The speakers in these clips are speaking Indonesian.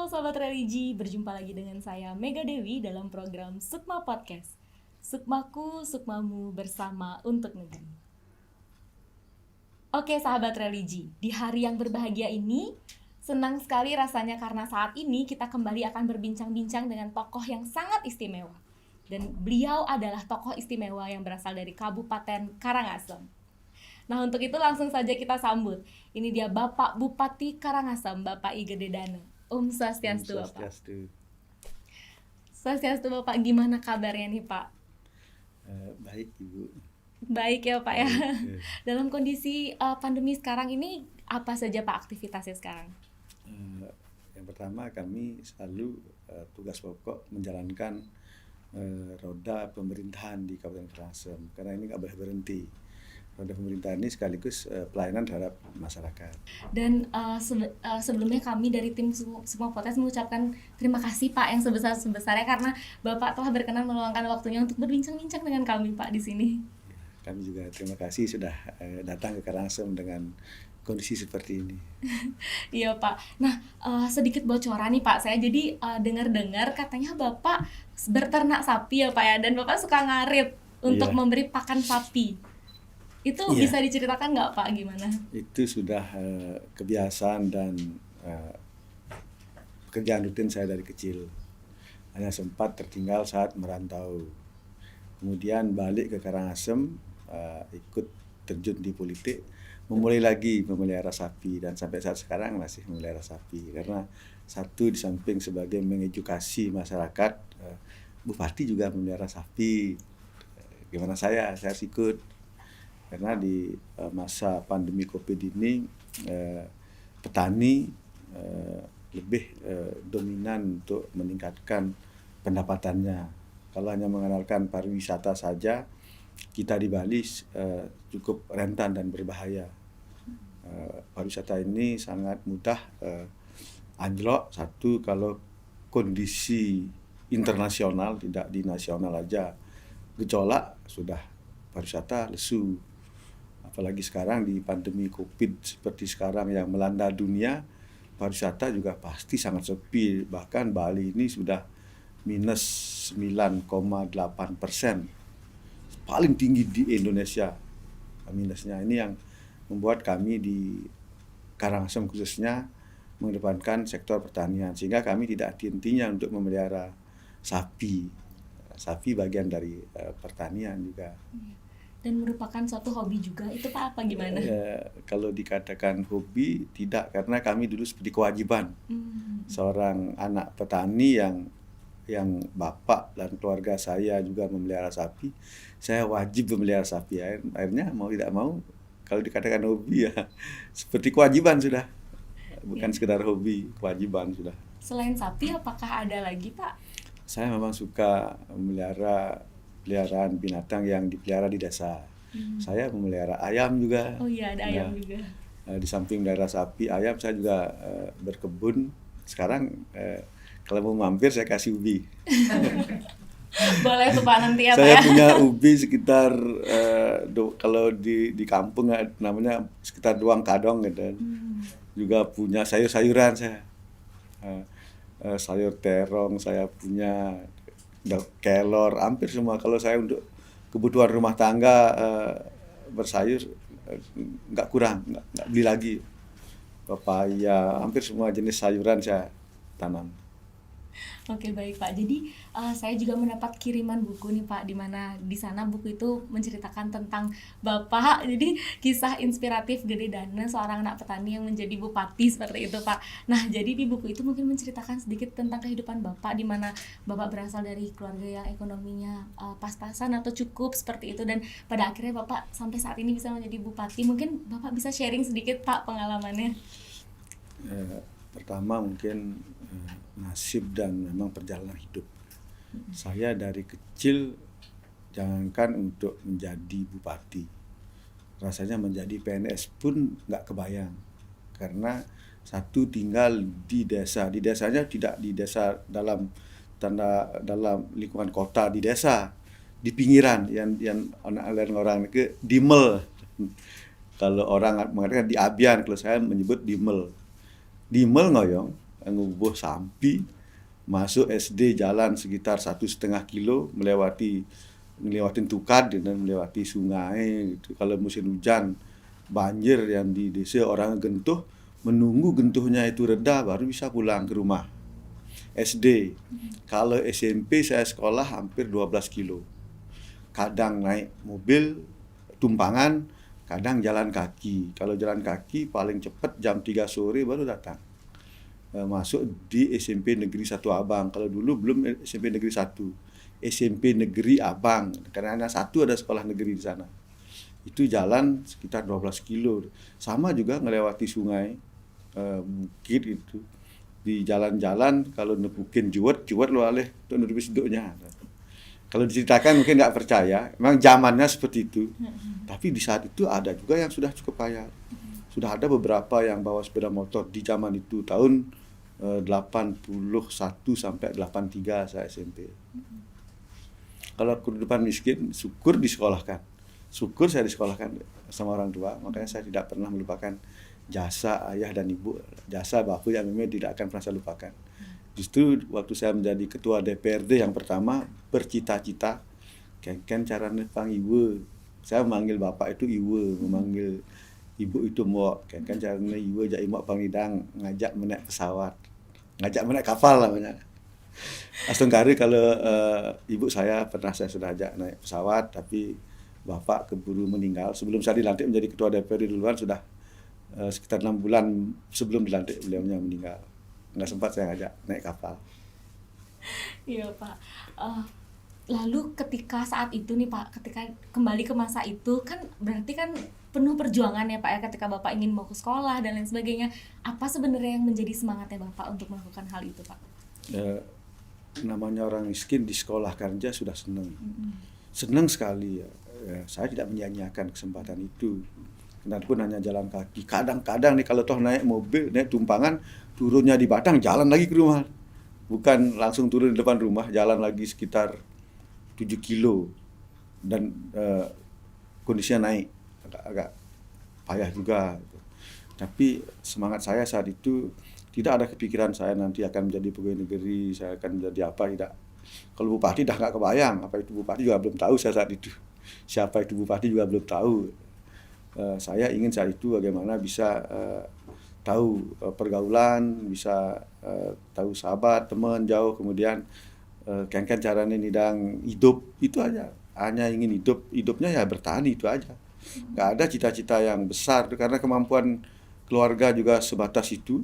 Halo sahabat religi, berjumpa lagi dengan saya Mega Dewi dalam program Sukma Podcast. Sukmaku, sukmamu bersama untuk negeri. Oke sahabat religi, di hari yang berbahagia ini, senang sekali rasanya karena saat ini kita kembali akan berbincang-bincang dengan tokoh yang sangat istimewa. Dan beliau adalah tokoh istimewa yang berasal dari Kabupaten Karangasem. Nah untuk itu langsung saja kita sambut. Ini dia Bapak Bupati Karangasem, Bapak I Gede Dana. Om Swastiastu, Bapak. Swastiastu, Bapak. Gimana kabarnya nih, Pak? Baik, Ibu. Baik ya, Pak ya. Baik. Dalam kondisi pandemi sekarang ini, apa saja Pak aktivitasnya sekarang? Yang pertama, kami selalu tugas pokok menjalankan roda pemerintahan di Kabupaten Karangasem, karena ini nggak boleh berhenti. Roda pemerintahan ini sekaligus pelayanan terhadap masyarakat. Dan sebelumnya kami dari tim Sukma Podcast mengucapkan terima kasih Pak yang sebesar-sebesarnya karena Bapak telah berkenan meluangkan waktunya untuk berbincang-bincang dengan kami Pak di sini. Kami juga terima kasih sudah datang ke Karangasem dengan kondisi seperti ini. Iya Pak. Nah sedikit bocoran nih Pak, saya jadi dengar-dengar katanya Bapak berternak sapi ya Pak ya, dan Bapak suka ngarit untuk memberi pakan sapi. Itu bisa diceritakan nggak Pak gimana? Itu sudah kebiasaan dan pekerjaan rutin saya dari kecil. Hanya sempat tertinggal saat merantau. Kemudian balik ke Karangasem, ikut terjun di politik, memulai lagi memelihara sapi, dan sampai saat sekarang masih memelihara sapi. Karena satu, di samping sebagai mengedukasi masyarakat, Bupati juga memelihara sapi. Gimana saya ikut. Karena di masa pandemi Covid ini petani lebih dominan untuk meningkatkan pendapatannya. Kalau hanya mengandalkan pariwisata saja, kita di Bali cukup rentan dan berbahaya. Pariwisata ini sangat mudah anjlok. Satu, kalau kondisi internasional, tidak di nasional aja gejolak, sudah pariwisata lesu. Apalagi sekarang di pandemi Covid seperti sekarang yang melanda dunia, pariwisata juga pasti sangat sepi. Bahkan Bali ini sudah minus 9,8%. Paling tinggi di Indonesia minusnya. Ini yang membuat kami di Karangasem khususnya mengedepankan sektor pertanian. Sehingga kami tidak henti-hentinya untuk memelihara sapi. Sapi bagian dari pertanian juga. Dan merupakan suatu hobi juga, itu Pak apa gimana? Kalau dikatakan hobi, tidak, karena kami dulu seperti kewajiban. Seorang anak petani yang bapak dan keluarga saya juga memelihara sapi, saya wajib memelihara sapi. Akhirnya mau tidak mau, kalau dikatakan hobi ya seperti kewajiban sudah. Bukan sekedar hobi, kewajiban sudah. Selain sapi, apakah ada lagi Pak? Saya memang suka memelihara peliharaan binatang yang dipelihara di desa. Saya memelihara ayam juga. Oh iya, ada ayam juga. Di samping melihara sapi, ayam, saya juga berkebun. Sekarang kalau mau mampir saya kasih ubi. Boleh tuh Pak nanti ya Pak. Saya punya ubi sekitar kalau di kampung namanya sekitar doang kadong gitu. Juga punya sayur-sayuran saya. Sayur terong saya punya, kelor, hampir semua. Kalau saya untuk kebutuhan rumah tangga bersayur nggak kurang, nggak beli lagi. Pepaya, hampir semua jenis sayuran saya tanam. Oke baik Pak. Jadi saya juga mendapat kiriman buku nih Pak, di mana di sana buku itu menceritakan tentang Bapak. Jadi kisah inspiratif Gede Dana, seorang anak petani yang menjadi bupati seperti itu Pak. Nah jadi di buku itu mungkin menceritakan sedikit tentang kehidupan Bapak, di mana Bapak berasal dari keluarga yang ekonominya pas-pasan atau cukup seperti itu, dan pada akhirnya Bapak sampai saat ini bisa menjadi bupati. Mungkin Bapak bisa sharing sedikit Pak pengalamannya. Pertama mungkin nasib dan memang perjalanan hidup. Saya dari kecil, jangankan untuk menjadi bupati, rasanya menjadi PNS pun nggak kebayang. Karena satu, tinggal di desa. Di desanya tidak di desa dalam lingkungan kota, di desa, di pinggiran yang orang ke Dimel. Kalau orang mengatakan di Abian, kalau saya menyebut Dimel. Dimel ngoyong, ngubuh Sampi, masuk SD jalan sekitar 1,5 kilo ngelewatin Tukad dan melewati sungai gitu. Kalau musim hujan banjir yang di desa orang gentuh, menunggu gentuhnya itu reda baru bisa pulang ke rumah. SD. Kalau SMP saya sekolah hampir 12 kilo. Kadang naik mobil tumpangan, kadang jalan kaki. Kalau jalan kaki paling cepat jam 3 sore baru datang. Masuk di SMP Negeri 1 Abang. Kalau dulu belum SMP Negeri 1. SMP Negeri Abang. Karena anak satu ada sekolah negeri di sana. Itu jalan sekitar 12 kilo. Sama juga melewati sungai, bukit itu. Di jalan-jalan kalau nepukin juwet lu alih untuk nutupi seduknya. Kalau diceritakan mungkin nggak percaya. Memang zamannya seperti itu. Tapi di saat itu ada juga yang sudah cukup kaya. Sudah ada beberapa yang bawa sepeda motor di zaman itu tahun 81 sampai 83 saya SMP. Kalau kehidupan miskin, syukur disekolahkan. Syukur saya disekolahkan sama orang tua, makanya saya tidak pernah melupakan jasa ayah dan ibu, jasa bapak yang memang tidak akan pernah saya lupakan. Justru waktu saya menjadi ketua DPRD yang pertama, bercita-cita, kan caranya pang ibu. Saya memanggil bapak itu ibu, memanggil ibu itu mbok, kan caranya ibu ajak ibu pangidang, ngajak menaik pesawat, ngajak menaik kapal namanya. Astungkari kalau ibu saya pernah saya sudah ajak naik pesawat, tapi bapak keburu meninggal. Sebelum saya dilantik menjadi ketua DPRD duluan sudah sekitar 6 bulan sebelum dilantik beliaunya meninggal. Nggak sempat saya ngajak naik kapal. Iya Pak. Lalu ketika saat itu nih Pak, ketika kembali ke masa itu kan berarti kan penuh perjuangan ya Pak ya, ketika Bapak ingin mau ke sekolah dan lain sebagainya. Apa sebenarnya yang menjadi semangatnya Bapak untuk melakukan hal itu Pak? Namanya orang miskin di sekolah kerja sudah senang. Senang sekali ya. Saya tidak menyia-nyiakan kesempatan itu. Pun hanya jalan kaki. Kadang-kadang nih kalau toh naik mobil, naik tumpangan, turunnya di Batang, jalan lagi ke rumah. Bukan langsung turun di depan rumah, jalan lagi sekitar 7 kilo. Dan kondisinya naik, agak payah juga. Tapi semangat saya saat itu, tidak ada kepikiran saya nanti akan menjadi pegawai negeri, saya akan menjadi apa, tidak. Kalau bupati dah nggak kebayang, apa itu bupati juga belum tahu saya saat itu. Siapa itu bupati juga belum tahu. Saya ingin saat itu bagaimana bisa tahu pergaulan, bisa tahu sahabat, teman jauh, kemudian kan caranya nidang hidup, itu aja. Hanya ingin hidupnya ya bertahan, itu aja. Nggak ada cita-cita yang besar, karena kemampuan keluarga juga sebatas itu.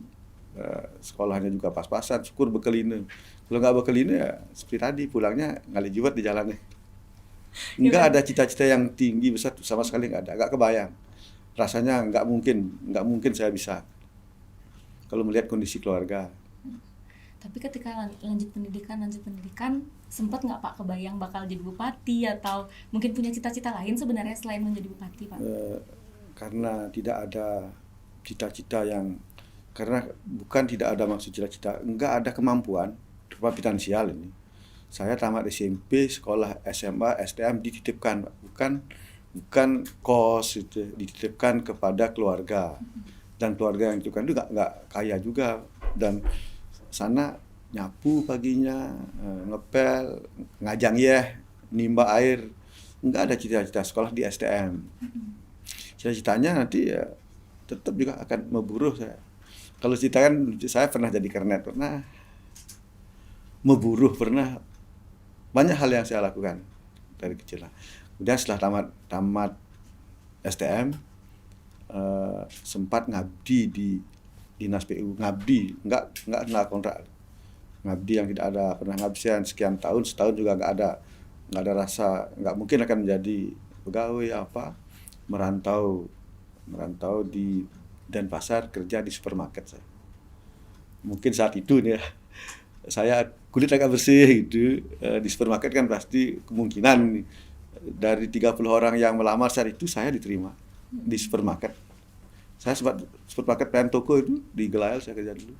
Sekolahnya juga pas-pasan, syukur bekelina. Kalau nggak bekelina ya seperti tadi, pulangnya ngali juwet di jalannya. Enggak ada cita-cita yang tinggi besar, sama sekali nggak ada, nggak kebayang. Rasanya nggak mungkin saya bisa kalau melihat kondisi keluarga. Tapi ketika lanjut pendidikan, sempat nggak Pak kebayang bakal jadi bupati atau mungkin punya cita-cita lain sebenarnya selain menjadi bupati Pak? Karena tidak ada cita-cita yang, karena bukan tidak ada maksud cita-cita, enggak ada kemampuan berupa finansial ini. Saya tamat SMP, sekolah SMA, STM dititipkan, bukan kos itu, dititipkan kepada keluarga. Dan keluarga yang dititipkan itu nggak kaya juga, dan sana nyapu paginya, ngepel, ngajang nimba air, nggak ada cita-cita sekolah di STM. Cita-citanya nanti ya tetap juga akan memburuh saya. Kalau ceritakan saya pernah jadi kernet, pernah memburuh, pernah banyak hal yang saya lakukan dari kecil. Kemudian setelah tamat STM, sempat ngabdi di dinas PU, ngabdi, nggak kontrak, ngabdi yang tidak ada pernah ngabdian sekian tahun, setahun juga nggak ada rasa, nggak mungkin akan menjadi pegawai apa, merantau di Denpasar, kerja di supermarket saya. Mungkin saat itu nih ya, saya kulit agak bersih gitu, di supermarket kan pasti kemungkinan dari 30 orang yang melamar saat itu saya diterima di supermarket. Saya sempat supermarket pengen toko itu di Gelail saya kerja dulu.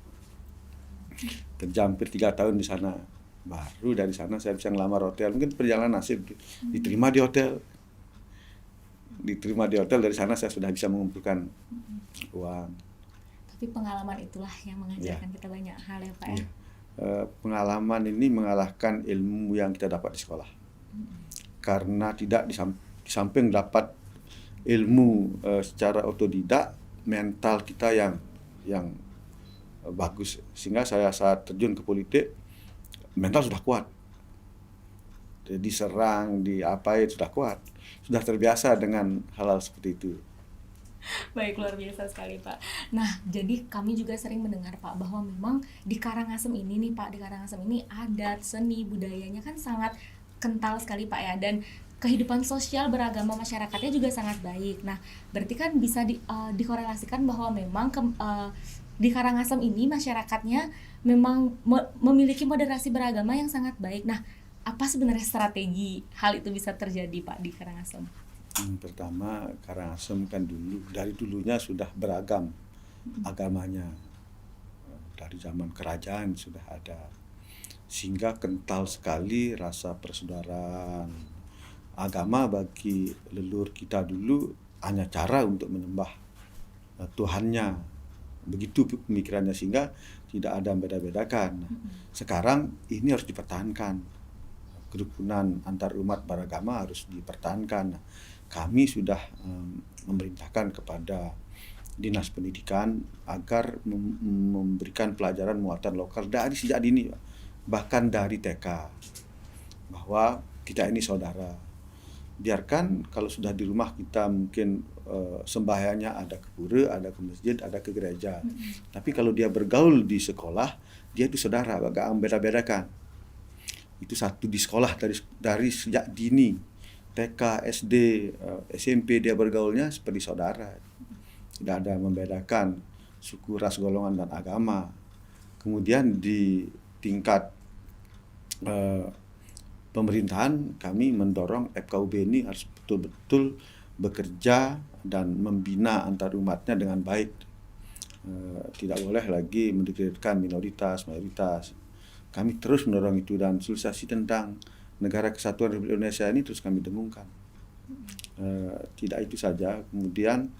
Kerja hampir 3 tahun di sana. Baru dari sana saya bisa ngelamar hotel. Mungkin perjalanan nasib. Diterima di hotel. Dari sana saya sudah bisa mengumpulkan uang. Tapi pengalaman itulah yang mengajarkan kita banyak hal ya Pak ya. Iya. Pengalaman ini mengalahkan ilmu yang kita dapat di sekolah. Karena tidak di samping dapat ilmu secara otodidak, mental kita yang bagus, sehingga saya saat terjun ke politik mental sudah kuat. Diserang, diapain sudah kuat, sudah terbiasa dengan hal-hal seperti itu. Baik, luar biasa sekali Pak. Nah, jadi kami juga sering mendengar Pak bahwa memang di Karangasem ini nih Pak, di Karangasem ini adat, seni, budayanya kan sangat kental sekali Pak ya, dan kehidupan sosial beragama masyarakatnya juga sangat baik. Nah, berarti kan bisa dikorelasikan bahwa memang di Karangasem ini masyarakatnya memang memiliki moderasi beragama yang sangat baik. Nah, apa sebenarnya strategi hal itu bisa terjadi Pak di Karangasem? Pertama, Karangasem kan dari dulunya sudah beragam agamanya. Dari zaman kerajaan sudah ada. Sehingga kental sekali rasa persaudaraan. Agama bagi leluhur kita dulu hanya cara untuk menyembah Tuhannya. Begitu pemikirannya, sehingga tidak ada beda-bedakan. Sekarang ini harus dipertahankan. Kerukunan antar umat beragama harus dipertahankan. Kami sudah memerintahkan kepada Dinas Pendidikan agar memberikan pelajaran muatan lokal dari sejak dini, bahkan dari TK, bahwa kita ini saudara. Biarkan kalau sudah di rumah kita mungkin sembahyangnya ada ke pura, ada ke masjid, ada ke gereja. Tapi kalau dia bergaul di sekolah, dia itu saudara, agak beda-bedakan. Itu satu di sekolah dari sejak dini, TK, SD, SMP dia bergaulnya seperti saudara. Tidak ada membedakan suku, ras, golongan, dan agama. Kemudian di tingkat pemerintahan, kami mendorong FKUB ini harus betul-betul bekerja dan membina antar umatnya dengan baik. Tidak boleh lagi mendeklarasikan minoritas, mayoritas. Kami terus mendorong itu, dan sosialisasi tentang Negara Kesatuan Republik Indonesia ini terus kami dengungkan. Tidak itu saja, kemudian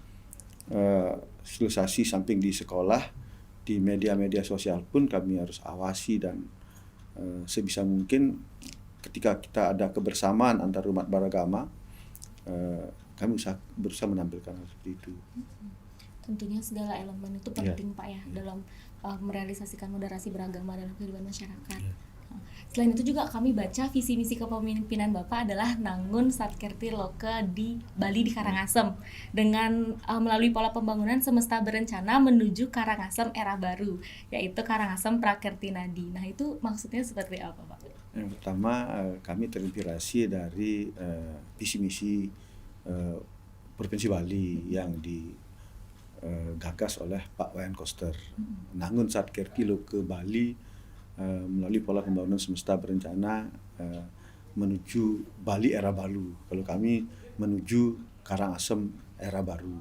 sosialisasi samping di sekolah, di media-media sosial pun kami harus awasi, dan sebisa mungkin ketika kita ada kebersamaan antar umat beragama, kami berusaha menampilkan hal seperti itu. Tentunya segala elemen itu penting Pak ya dalam merealisasikan moderasi beragama dalam kehidupan masyarakat. Selain itu juga kami baca visi misi kepemimpinan Bapak adalah Nangun Satkerti Loka di Bali di Karangasem, dengan melalui pola pembangunan semesta berencana menuju Karangasem era baru, yaitu Karangasem Prakerti Nadi. Nah, itu maksudnya seperti apa Pak? Yang pertama, kami terinspirasi dari visi misi Provinsi Bali yang digagas oleh Pak Wayan Koster. Nangun Satkerti Loka Bali melalui pola pembangunan semesta berencana menuju Bali era baru. Kalau kami menuju Karangasem era baru.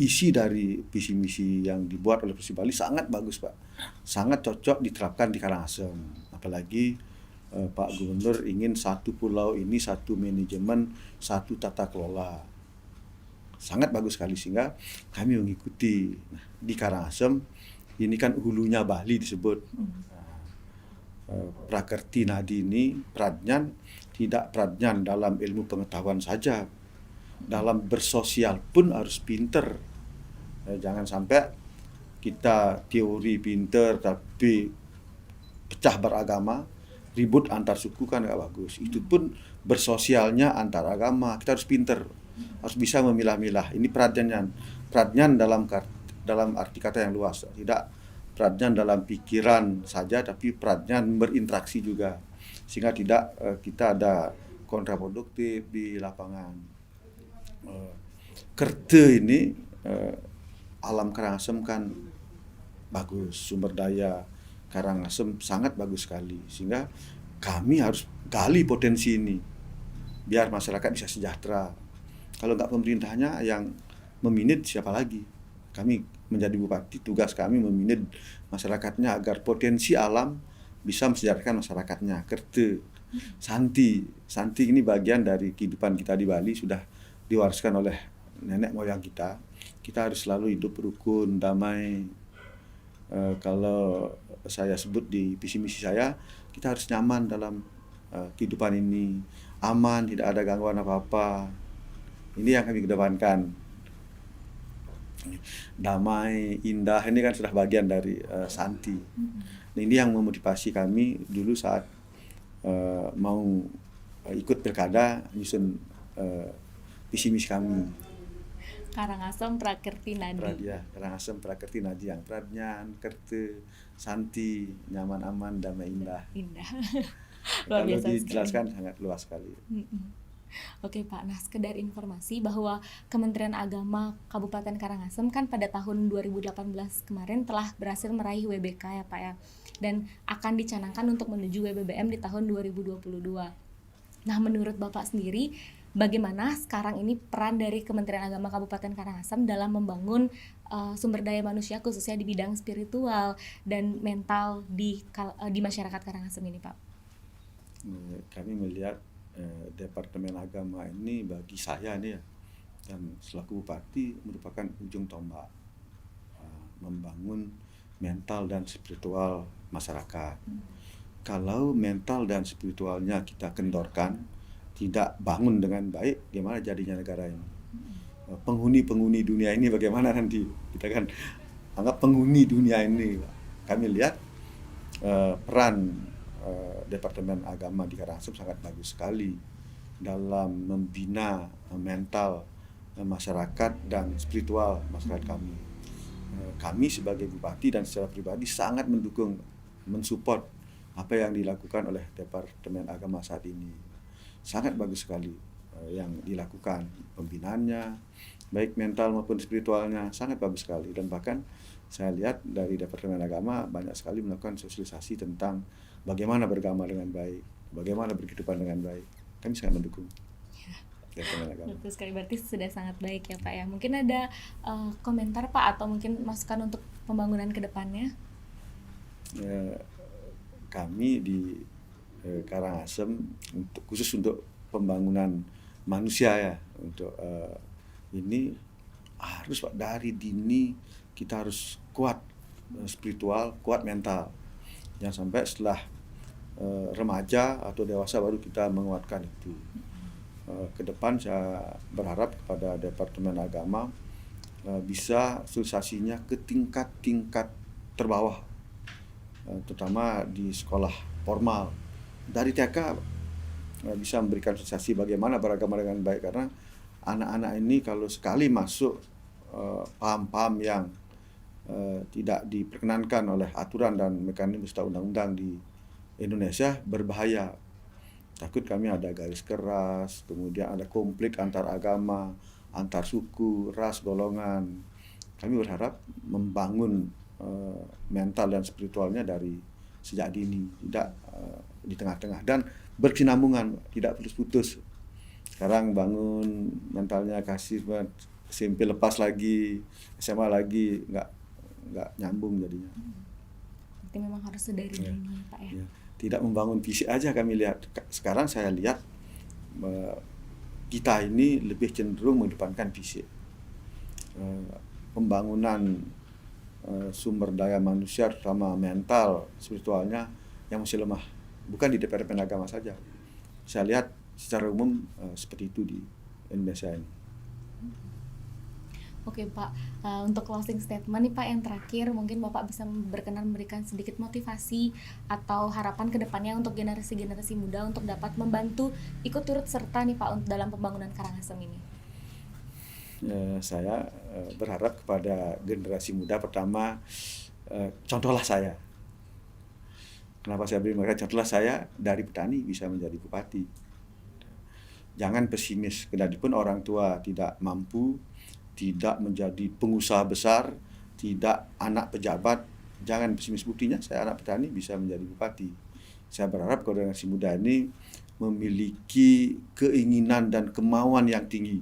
Isi dari visi misi yang dibuat oleh Provinsi Bali sangat bagus Pak, sangat cocok diterapkan di Karangasem. Apalagi Pak Gubernur ingin satu pulau ini satu manajemen, satu tata kelola. Sangat bagus sekali, sehingga kami mengikuti. Nah, di Karangasem ini kan hulunya Bali disebut. Prakerti Nadi ini pradnyan, tidak pradnyan dalam ilmu pengetahuan saja, dalam bersosial pun harus pinter. Jangan sampai kita teori pinter tapi pecah beragama, ribut antar suku, kan gak bagus. Itu pun bersosialnya antar agama, kita harus pinter, harus bisa memilah-milah. Ini pradnyan dalam arti kata yang luas, tidak pradnyan dalam pikiran saja, tapi pradnyan berinteraksi juga, sehingga tidak kita ada kontraproduktif di lapangan. Kerte ini alam Karangasem kan bagus, sumber daya Karangasem sangat bagus sekali, sehingga kami harus gali potensi ini biar masyarakat bisa sejahtera. Kalau nggak pemerintahnya yang meminit, siapa lagi? Kami menjadi bupati, tugas kami meminit masyarakatnya agar potensi alam bisa mensejahterakan masyarakatnya. Kerte, santi ini bagian dari kehidupan kita di Bali, sudah diwariskan oleh nenek moyang kita. kita harus selalu hidup rukun, damai. Kalau saya sebut di visi misi saya, kita harus nyaman dalam kehidupan ini, aman, tidak ada gangguan apa-apa. Ini yang kami kedepankan. Damai, indah, ini kan sudah bagian dari Santi. Nah, ini yang memotivasi kami dulu saat mau ikut pilkada, nyusun visi misi kami. Karangasem Prakerti Nadi. Karangasem Prakerti Nadi, yang Pradnyan, Kerte, Santi, nyaman, aman, damai, indah. Indah. Kalau Luar biasa dijelaskan sekali. sangat luas sekali. Oke Pak, nah sekedar informasi bahwa Kementerian Agama Kabupaten Karangasem kan pada tahun 2018 kemarin telah berhasil meraih WBK ya Pak ya, dan akan dicanangkan untuk menuju WBBM di tahun 2022. Nah menurut Bapak sendiri, bagaimana sekarang ini peran dari Kementerian Agama Kabupaten Karangasem dalam membangun sumber daya manusia khususnya di bidang spiritual dan mental di masyarakat Karangasem ini Pak? Kami melihat Departemen Agama ini bagi saya nih ya, dan selaku Bupati merupakan ujung tombak membangun mental dan spiritual masyarakat. Kalau mental dan spiritualnya kita kendorkan, tidak bangun dengan baik, gimana jadinya negara ini? Penghuni-penghuni dunia ini bagaimana nanti? Kita kan anggap penghuni dunia ini. Kami lihat peran Departemen Agama di Karangasem sangat bagus sekali dalam membina mental masyarakat dan spiritual masyarakat kami. Kami sebagai Bupati dan secara pribadi sangat mendukung, mensupport apa yang dilakukan oleh Departemen Agama saat ini. Sangat bagus sekali yang dilakukan, pembinaannya, baik mental maupun spiritualnya, sangat bagus sekali. Dan bahkan saya lihat dari Departemen Agama banyak sekali melakukan sosialisasi tentang bagaimana beragama dengan baik, bagaimana berkehidupan dengan baik. Kami sangat mendukung. Betul sekali, berarti sudah sangat baik ya Pak ya. Mungkin ada komentar Pak atau mungkin masukan untuk pembangunan ke depannya? Kami di Karangasem khusus untuk pembangunan manusia ya, untuk ini harus Pak, dari dini kita harus kuat spiritual, kuat mental. Jangan sampai setelah remaja atau dewasa baru kita menguatkan itu. Ke depan saya berharap kepada Departemen Agama bisa sosialisasinya ke tingkat-tingkat terbawah, terutama di sekolah formal. Dari TK bisa memberikan sosialisasi bagaimana beragama dengan baik, karena anak-anak ini kalau sekali masuk paham-paham yang tidak diperkenankan oleh aturan dan mekanisme undang-undang di Indonesia, berbahaya. Takut kami ada garis keras, kemudian ada konflik antar agama, antar suku, ras, golongan. Kami berharap membangun mental dan spiritualnya dari sejak dini, tidak di tengah-tengah, dan berkesinambungan, tidak putus-putus. Sekarang bangun mentalnya, kasih SMP lepas lagi, SMA lagi, nggak nyambung jadinya. Berarti memang harus dari dini Pak ya. Tidak membangun fisik aja kami lihat. Sekarang saya lihat kita ini lebih cenderung mengedepankan fisik. Pembangunan sumber daya manusia terutama mental, spiritualnya yang masih lemah. Bukan di Departemen Agama saja. Saya lihat secara umum seperti itu di Indonesia ini. Oke Pak, untuk closing statement nih Pak yang terakhir, mungkin Bapak bisa berkenan memberikan sedikit motivasi atau harapan ke depannya untuk generasi-generasi muda untuk dapat membantu ikut turut serta nih Pak dalam pembangunan Karangasem ini. Saya berharap kepada generasi muda, pertama contohlah saya. Kenapa saya beri mereka contohlah saya, dari petani bisa menjadi bupati. Jangan pesimis, kedatipun orang tua tidak mampu, tidak menjadi pengusaha besar, tidak anak pejabat, jangan pesimis. Buktinya saya anak petani bisa menjadi bupati. Saya berharap generasi muda ini memiliki keinginan dan kemauan yang tinggi,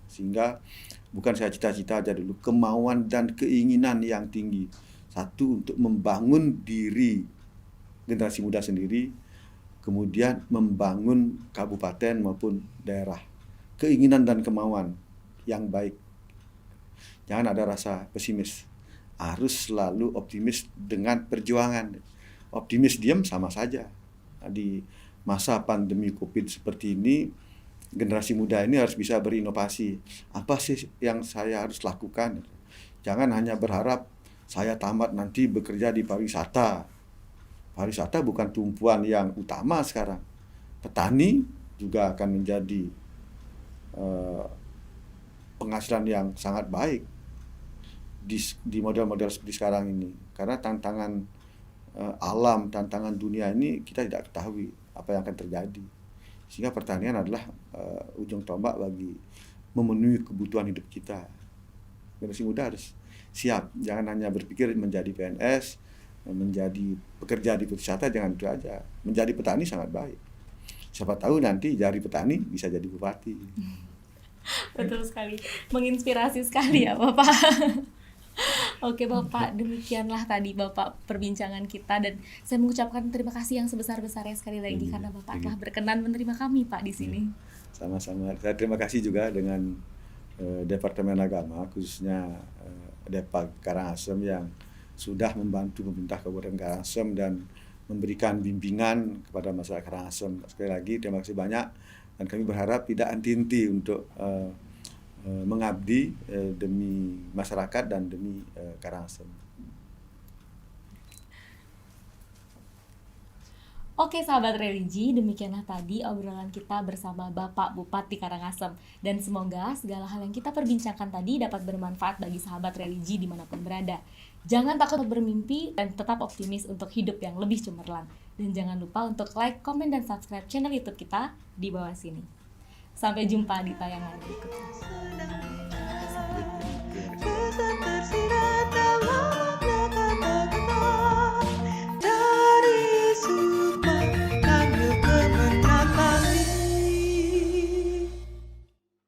sehingga bukan saya cita-cita aja dulu, kemauan dan keinginan yang tinggi. Satu, untuk membangun diri generasi muda sendiri, kemudian membangun kabupaten maupun daerah. Keinginan dan kemauan yang baik. Jangan ada rasa pesimis. Harus selalu optimis dengan perjuangan. Optimis diam sama saja. Nah, di masa pandemi Covid seperti ini, generasi muda ini harus bisa berinovasi. Apa sih yang saya harus lakukan? Jangan hanya berharap saya tamat nanti bekerja di pariwisata. Pariwisata bukan tumpuan yang utama sekarang. Petani juga akan menjadi penghasilan yang sangat baik di model-model seperti sekarang ini. Karena tantangan alam, tantangan dunia ini kita tidak ketahui apa yang akan terjadi. Sehingga pertanian adalah ujung tombak bagi memenuhi kebutuhan hidup kita. Generasi muda harus siap, jangan hanya berpikir menjadi PNS, menjadi pekerja di pariwisata, jangan itu aja. Menjadi petani sangat baik. Siapa tahu nanti dari petani bisa jadi bupati. Betul sekali, menginspirasi sekali ya Bapak. Oke Bapak, demikianlah tadi Bapak perbincangan kita, dan saya mengucapkan terima kasih yang sebesar-besarnya sekali lagi karena Bapak telah berkenan menerima kami Pak di sini. Sama-sama. Saya terima kasih juga dengan Departemen Agama, khususnya Depak Karangasem yang sudah membantu pemerintah Kabupaten Karangasem dan memberikan bimbingan kepada masyarakat Karangasem. Sekali lagi terima kasih banyak, dan kami berharap tidak henti-henti untuk mengabdi demi masyarakat dan demi Karangasem. Oke sahabat religi, demikianlah tadi obrolan kita bersama Bapak Bupati Karangasem. Dan semoga segala hal yang kita perbincangkan tadi dapat bermanfaat bagi sahabat religi dimanapun berada. Jangan takut bermimpi dan tetap optimis untuk hidup yang lebih cemerlang. Dan jangan lupa untuk like, komen, dan subscribe channel YouTube kita di bawah sini. Sampai jumpa di tayangan berikutnya.